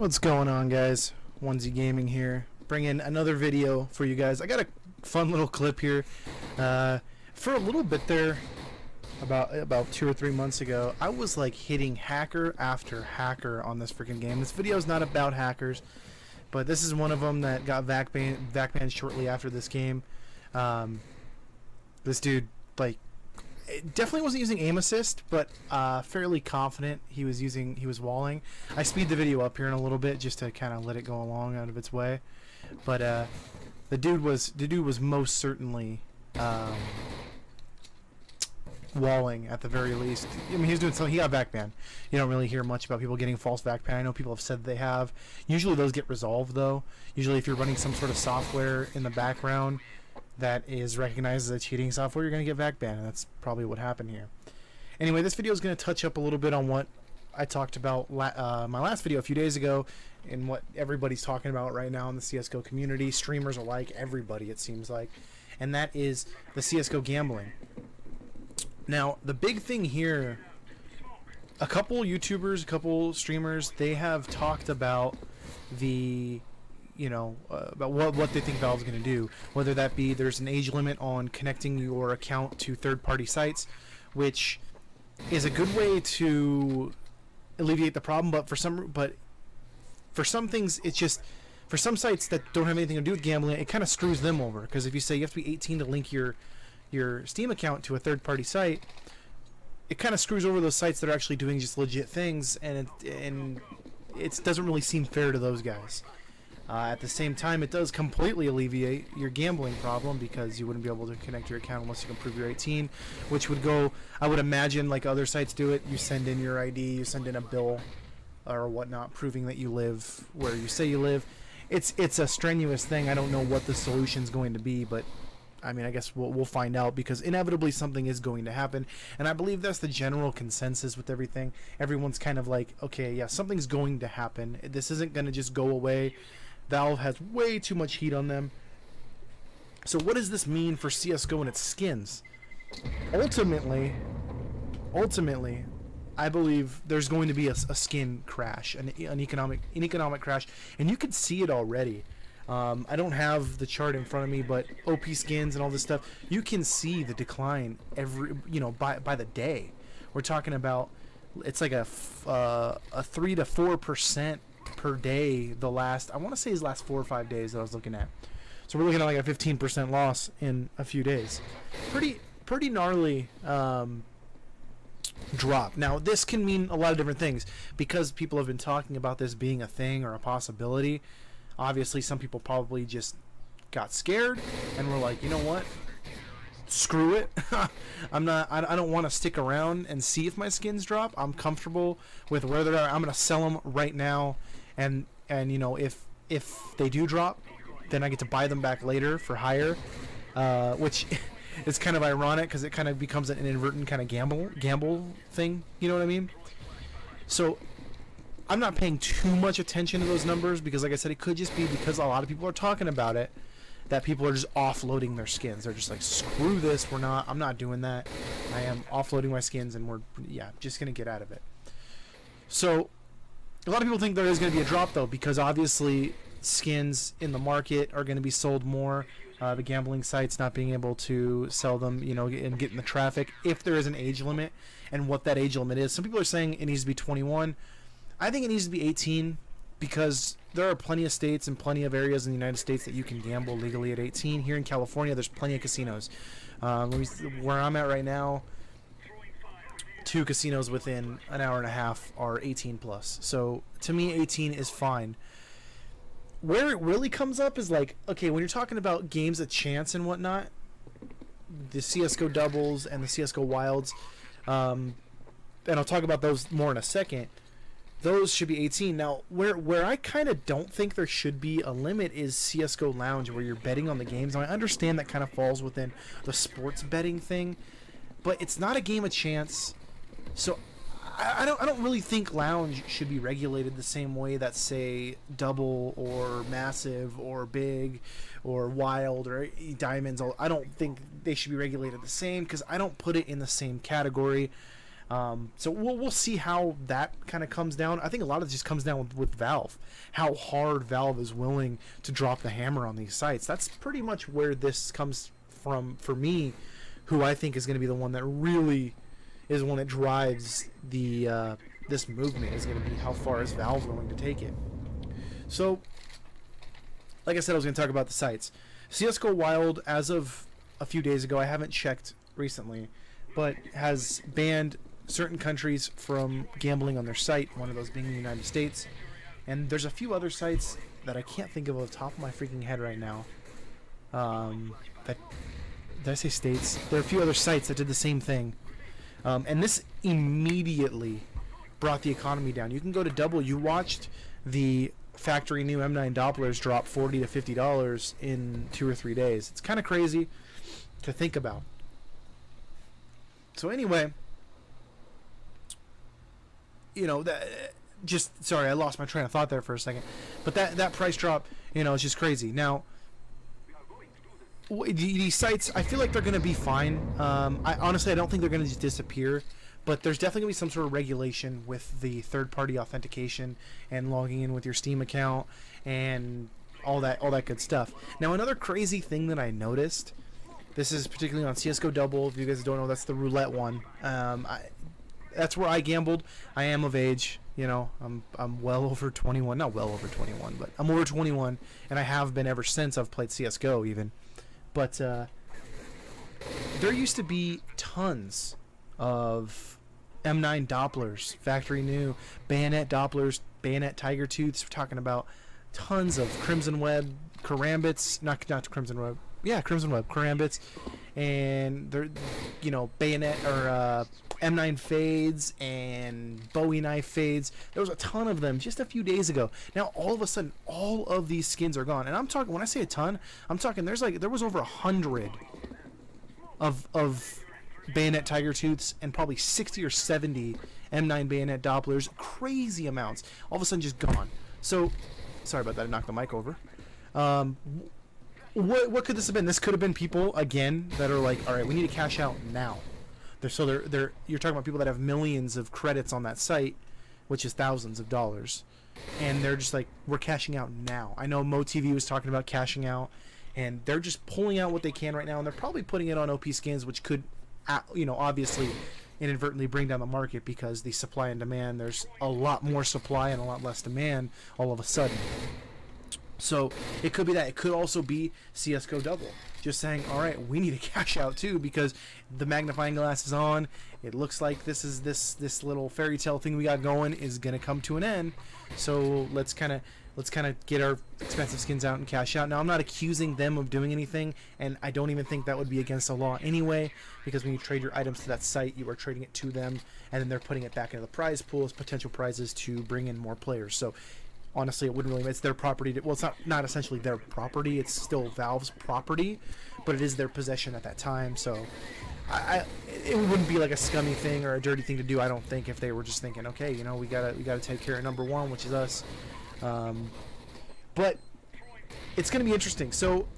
What's going on, guys? Wunzy Gaming here, bringing another video for you guys. I got a fun little clip here. For a little bit there, about 2 or 3 months ago, I was like hitting hacker after hacker on this freaking game. This video is not about hackers, but this is one of them that got vac banned shortly after this game. This dude, like, definitely wasn't using aim assist, but fairly confident he was walling. I speed the video up here in a little bit just to kind of let it go along out of its way. But the dude was most certainly walling at the very least. I mean, he was doing something. He got vac banned. You don't really hear much about people getting false vac banned. I know people have said they have. Usually those get resolved though. Usually if you're running some sort of software in the background that is recognized as a cheating software, you're going to get vac banned, and that's probably what happened here. Anyway, this video is going to touch up a little bit on what I talked about my last video a few days ago, and what everybody's talking about right now in the CSGO community, streamers alike, everybody it seems like, and that is the CSGO gambling. Now, the big thing here, a couple YouTubers, a couple streamers, they have talked about the about what they think Valve's going to do, whether that be there's an age limit on connecting your account to third-party sites, which is a good way to alleviate the problem, but for some things, it's just, for some sites that don't have anything to do with gambling, it kind of screws them over, because if you say you have to be 18 to link your Steam account to a third-party site, it kind of screws over those sites that are actually doing just legit things, and it doesn't really seem fair to those guys. At the same time, it does completely alleviate your gambling problem, because you wouldn't be able to connect your account unless you can prove you're 18, which would go, I would imagine, like other sites do it. You send in your ID, you send in a bill or whatnot proving that you live where you say you live. It's a strenuous thing. I don't know what the solution's going to be, but I mean, I guess we'll find out, because inevitably something is going to happen, and I believe that's the general consensus with everything. Everyone's kind of like, okay, yeah, something's going to happen. This isn't going to just go away. Valve has way too much heat on them. So what does this mean for CSGO and its skins? Ultimately, I believe there's going to be a skin crash, an economic crash, and you can see it already. I don't have the chart in front of me, but OP skins and all this stuff, you can see the decline by the day. We're talking about, it's like a 3 to 4% per day the last, I want to say his last 4 or 5 days that I was looking at. So we're looking at like a 15% loss in a few days. Pretty gnarly drop. Now this can mean a lot of different things, because people have been talking about this being a thing or a possibility. Obviously some people probably just got scared and were like, you know what, screw it. I don't want to stick around and see if my skins drop. I'm comfortable with where they're at. I'm gonna sell them right now, and you know, if they do drop, then I get to buy them back later for higher, which is kind of ironic, because it kind of becomes an inadvertent kind of gamble thing, you know what I mean? So I'm not paying too much attention to those numbers, because like I said, it could just be because a lot of people are talking about it, that people are just offloading their skins. They're just like, screw this, I'm not doing that. I am offloading my skins, and we're just gonna get out of it. So a lot of people think there is going to be a drop though, because obviously skins in the market are going to be sold more. The gambling sites not being able to sell them, you know, and getting the traffic, if there is an age limit, and what that age limit is. Some people are saying it needs to be 21. I think it needs to be 18, because there are plenty of states and plenty of areas in the United States that you can gamble legally at 18. Here in California, there's plenty of casinos. Where I'm at right now, 2 casinos within an hour and a half are 18 plus. So to me, 18 is fine. Where it really comes up is like, okay, when you're talking about games of chance and whatnot, the CSGO doubles and the CSGO wilds, and I'll talk about those more in a second, those should be 18. Now, where I kind of don't think there should be a limit is CSGO Lounge, where you're betting on the games. Now, I understand that kind of falls within the sports betting thing, but it's not a game of chance. So I don't really think Lounge should be regulated the same way that, say, Double or Massive or Big or Wild or Diamonds. I don't think they should be regulated the same, because I don't put it in the same category. So we'll see how that kind of comes down. I think a lot of it just comes down with Valve, how hard Valve is willing to drop the hammer on these sites. That's pretty much where this comes from for me, who I think is going to be the one that really is one that drives the this movement, is going to be how far is Valve willing to take it. So, like I said, I was going to talk about the sites. CSGO Wild, as of a few days ago, I haven't checked recently, but has banned certain countries from gambling on their site, one of those being the United States. And there's a few other sites that I can't think of off the top of my freaking head right now. Did I say states? There are a few other sites that did the same thing. And this immediately brought the economy down. You can go to Double. You watched the factory new M9 Dopplers drop $40 to $50 in 2 or 3 days. It's kind of crazy to think about. So anyway, you know, sorry, I lost my train of thought there for a second. But that price drop, you know, is just crazy. Now, these sites, I feel like they're going to be fine. I honestly don't think they're going to just disappear. But there's definitely going to be some sort of regulation with the third-party authentication and logging in with your Steam account and all that good stuff. Now, another crazy thing that I noticed, this is particularly on CSGO Double. If you guys don't know, that's the roulette one. That's where I gambled. I am of age. You know, I'm well over 21. Not well over 21, but I'm over 21, and I have been ever since I've played CSGO even. But there used to be tons of M9 Dopplers, factory new, Bayonet Dopplers, Bayonet Tiger Tooths. We're talking about tons of Crimson Web Karambits, not Crimson Web, yeah, Crimson Web Karambits, and they're, you know, Bayonet or M9 Fades and Bowie Knife Fades. There was a ton of them just a few days ago. Now all of a sudden, all of these skins are gone, and I'm talking, when I say a ton, I'm talking there was over 100 of Bayonet Tiger Tooths and probably 60 or 70 M9 Bayonet Dopplers. Crazy amounts. All of a sudden just gone. So, sorry about that, I knocked the mic over. What could this have been? This could have been people, again, that are like, alright, we need to cash out now. You're talking about people that have millions of credits on that site, which is thousands of dollars. And they're just like, we're cashing out now. I know MoTV was talking about cashing out, and they're just pulling out what they can right now, and they're probably putting it on OP skins, which could, you know, obviously inadvertently bring down the market, because the supply and demand, there's a lot more supply and a lot less demand all of a sudden. So it could be that. It could also be CSGO Double just saying, all right, we need to cash out too, because the magnifying glass is on. It looks like this little fairy tale thing we got going is going to come to an end. So let's kind of get our expensive skins out and cash out. Now, I'm not accusing them of doing anything, and I don't even think that would be against the law anyway, because when you trade your items to that site, you are trading it to them, and then they're putting it back into the prize pool as potential prizes to bring in more players. So honestly, it wouldn't really, it's their property. Well, it's not essentially their property. It's still Valve's property, but it is their possession at that time. So it wouldn't be like a scummy thing or a dirty thing to do, I don't think, if they were just thinking, okay, you know, we gotta take care of number one, which is us. But it's going to be interesting. So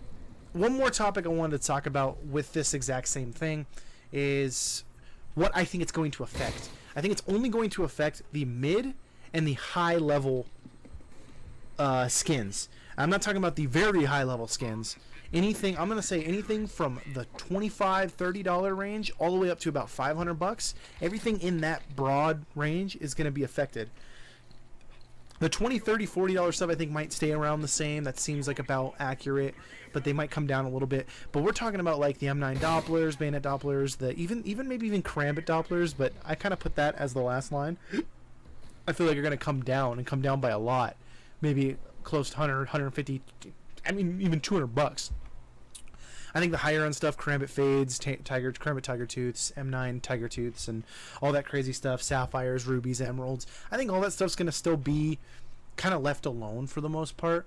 one more topic I wanted to talk about with this exact same thing is what I think it's going to affect. I think it's only going to affect the mid and the high level skins. I'm not talking about the very high level skins. I'm going to say anything from the $25, $30 range all the way up to about $500. Everything in that broad range is going to be affected. The $20, $30, $40 stuff I think might stay around the same. That seems like about accurate, but they might come down a little bit. But we're talking about like the M9 Dopplers, Bayonet Dopplers, maybe even Karambit Dopplers, but I kind of put that as the last line. I feel like you're going to come down by a lot. Maybe close to 100, 150, I mean even $200. I think the higher end stuff, Karambit Fades, Karambit Tiger Tooths, M9 Tiger Tooths, and all that crazy stuff, Sapphires, Rubies, Emeralds, I think all that stuff's going to still be kind of left alone for the most part,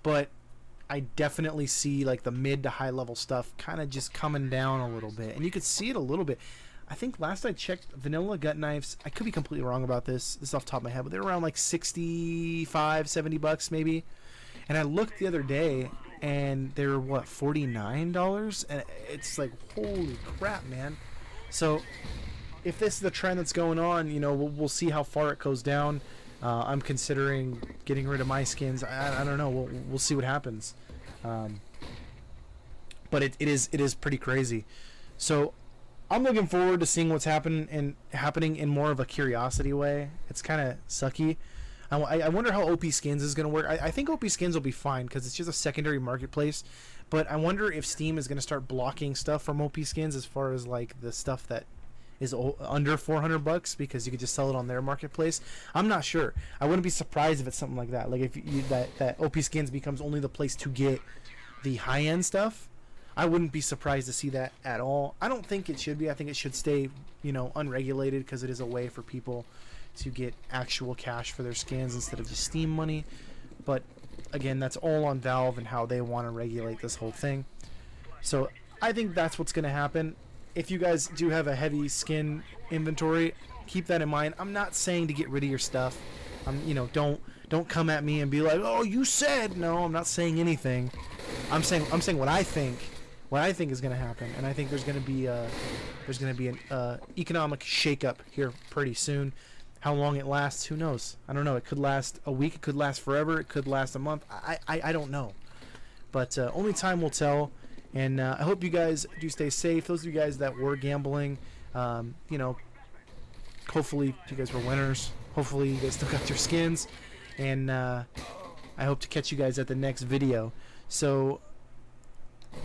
but I definitely see like the mid to high level stuff kind of just coming down a little bit, and you could see it a little bit. I think last I checked, vanilla gut knives, I could be completely wrong about this is off the top of my head, but they're around like $65, $70 maybe. And I looked the other day and they were what, $49? And it's like, holy crap, man. So if this is the trend that's going on, you know, we'll see how far it goes down. I'm considering getting rid of my skins. I don't know. We'll see what happens. But it is pretty crazy. So I'm looking forward to seeing what's happening in more of a curiosity way. It's kind of sucky. I wonder how OP Skins is going to work. I think OP Skins will be fine because it's just a secondary marketplace. But I wonder if Steam is going to start blocking stuff from OP Skins as far as like the stuff that is under $400 because you could just sell it on their marketplace. I'm not sure. I wouldn't be surprised if it's something like that. Like if that OP Skins becomes only the place to get the high-end stuff. I wouldn't be surprised to see that at all. I don't think it should be. I think it should stay, you know, unregulated because it is a way for people to get actual cash for their skins instead of just Steam money. But again, that's all on Valve and how they want to regulate this whole thing. So I think that's what's going to happen. If you guys do have a heavy skin inventory, keep that in mind. I'm not saying to get rid of your stuff. You know, don't come at me and be like, "Oh, you said." No, I'm not saying anything. I'm saying what I think. What I think is going to happen, and I think there's going to be an economic shakeup here pretty soon. How long it lasts, who knows? I don't know. It could last a week. It could last forever. It could last a month. I don't know. But only time will tell. And I hope you guys do stay safe. Those of you guys that were gambling, you know, hopefully you guys were winners. Hopefully you guys still got your skins. And I hope to catch you guys at the next video. So,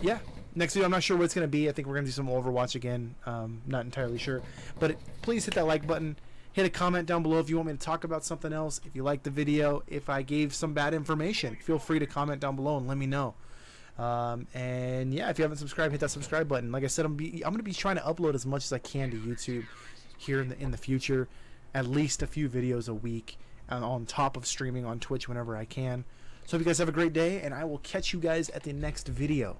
yeah. Next video, I'm not sure what it's going to be. I think we're going to do some Overwatch again. Not entirely sure. But please hit that like button. Hit a comment down below if you want me to talk about something else. If you liked the video, if I gave some bad information, feel free to comment down below and let me know. And yeah, if you haven't subscribed, hit that subscribe button. Like I said, I'm going to be trying to upload as much as I can to YouTube here in the future. At least a few videos a week on top of streaming on Twitch whenever I can. So hope you guys have a great day, and I will catch you guys at the next video.